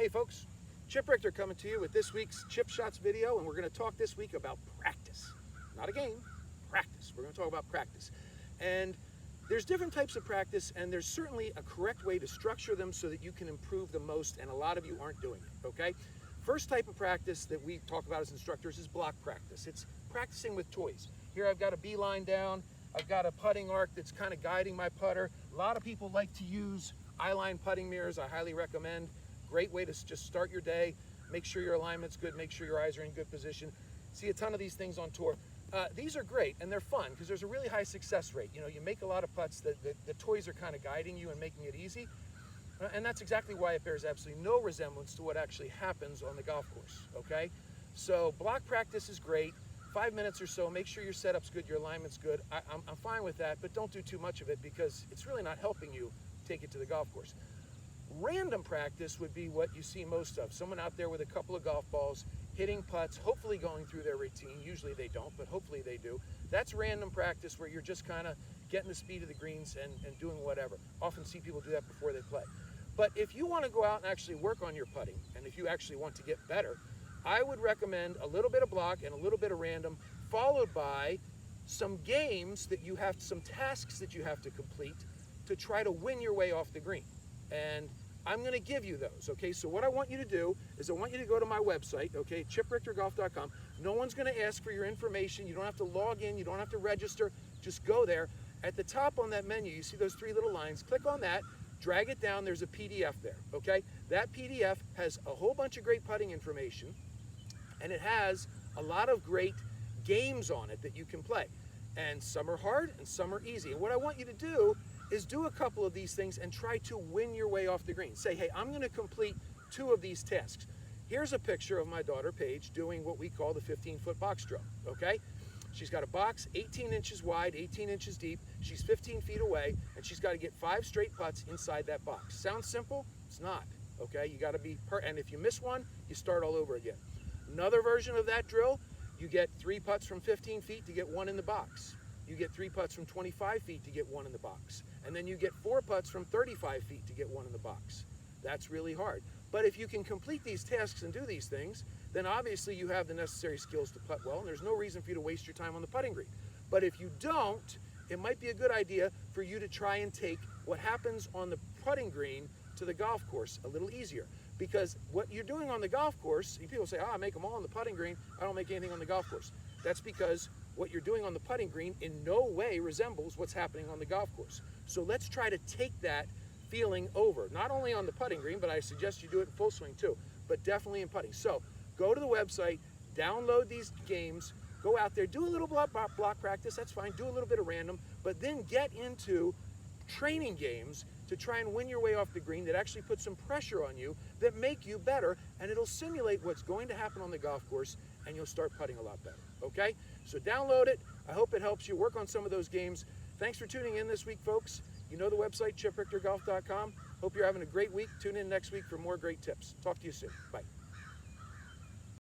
Hey folks, Chip Richter coming to you with this week's Chip Shots video, and we're going to talk this week about practice. Not a game, practice. We're going to talk about practice. And there's different types of practice, and there's certainly a correct way to structure them so that you can improve the most, and a lot of you aren't doing it, okay? First type of practice that we talk about as instructors is block practice. It's practicing with toys. Here I've got a beeline down, I've got a putting arc that's kind of guiding my putter. A lot of people like to use eyeline putting mirrors. I highly recommend. Great way to just start your day. Make sure your alignment's good, make sure your eyes are in good position. See a ton of these things on tour. These are great and they're fun because there's a really high success rate. You know, you make a lot of putts, the toys are kind of guiding you and making it easy. And that's exactly why it bears absolutely no resemblance to what actually happens on the golf course, okay? So block practice is great. 5 minutes or so, make sure your setup's good, your alignment's good. I'm fine with that, but don't do too much of it because it's really not helping you take it to the golf course. Random practice would be what you see most of. Someone out there with a couple of golf balls, hitting putts, hopefully going through their routine. Usually they don't, but hopefully they do. That's random practice where you're just kind of getting the speed of the greens and doing whatever. Often see people do that before they play. But if you want to go out and actually work on your putting, and if you actually want to get better, I would recommend a little bit of block and a little bit of random, followed by some games that you have, some tasks that you have to complete to try to win your way off the green. And I'm going to give you those, okay? So what I want you to do is I want you to go to my website, okay, chiprichtergolf.com. No one's going to ask for your information. You don't have to log in. You don't have to register. Just go there. At the top on that menu, you see those three little lines. Click on that. Drag it down. There's a PDF there, okay? That PDF has a whole bunch of great putting information, and it has a lot of great games on it that you can play. And some are hard and some are easy. And what I want you to do is do a couple of these things and try to win your way off the green. Say, hey, I'm going to complete 2 of these tasks. Here's a picture of my daughter, Paige, doing what we call the 15-foot box drill, okay? She's got a box 18 inches wide, 18 inches deep. She's 15 feet away, and she's got to get 5 straight putts inside that box. Sounds simple? It's not, okay? You got to be, and if you miss one, you start all over again. Another version of that drill, you get 3 putts from 15 feet to get 1 in the box. You get 3 putts from 25 feet to get 1 in the box. And then you get 4 putts from 35 feet to get 1 in the box. That's really hard. But if you can complete these tasks and do these things, then obviously you have the necessary skills to putt well, and there's no reason for you to waste your time on the putting green. But if you don't, it might be a good idea for you to try and take what happens on the putting green to the golf course a little easier. Because what you're doing on the golf course, people say, I make them all on the putting green, I don't make anything on the golf course. That's because what you're doing on the putting green in no way resembles what's happening on the golf course. So let's try to take that feeling over, not only on the putting green, but I suggest you do it in full swing too, but definitely in putting. So go to the website, download these games, go out there, do a little block practice, that's fine, do a little bit of random, but then get into training games to try and win your way off the green that actually put some pressure on you, that make you better, and it'll simulate what's going to happen on the golf course, and you'll start putting a lot better, okay? So download it. I hope it helps you work on some of those games. Thanks for tuning in this week, folks. You know the website, chiprichtergolf.com. Hope you're having a great week. Tune in next week for more great tips. Talk to you soon. Bye.